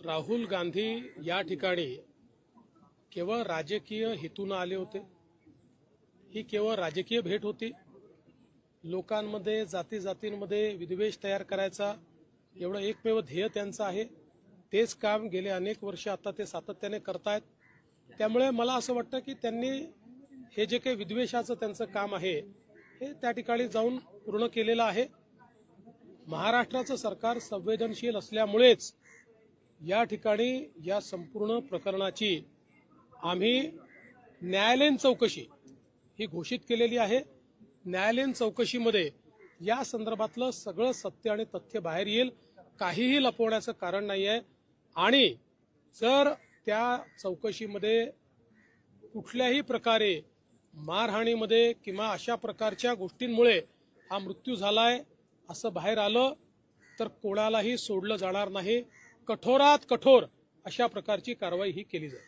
राहुल गांधी या ठिकाणी केवळ राजकीय हेतून आले होते। ही केवळ राजकीय भेट होती। लोकांमध्ये जाती जातींमध्ये विद्वेष तयार करायचा एवढं एकमेव ध्येय त्यांचं आहे। तेच काम गेले अनेक वर्ष आता ते सातत्याने करतायत। त्यामुळे मला असं वाटतं की त्यांनी हे जे काही विद्वेषाचं त्यांचं काम आहे हे त्या ठिकाणी जाऊन पूर्ण केलेलं आहे। महाराष्ट्राचं सरकार संवेदनशील असल्यामुळेच या ठिकाणी या संपूर्ण प्रकरणाची आम्ही न्यायालयीन चौकशी ही घोषित केलेली आहे। न्यायालयीन चौकशीमध्ये या संदर्भातलं सगळं सत्य आणि तथ्य बाहेर येईल। काहीही लपवण्याचं कारण नाहीये आणि जर त्या चौकशीमध्ये कुठल्याही प्रकारे मारहाणीमध्ये किंवा अशा प्रकारच्या गोष्टींमुळे हा मृत्यू झालाय असं बाहेर आलं तर कोणालाही सोडलं जाणार नाही। कठोरात कठोर अशा प्रकारची कारवाई ही केली जाईल।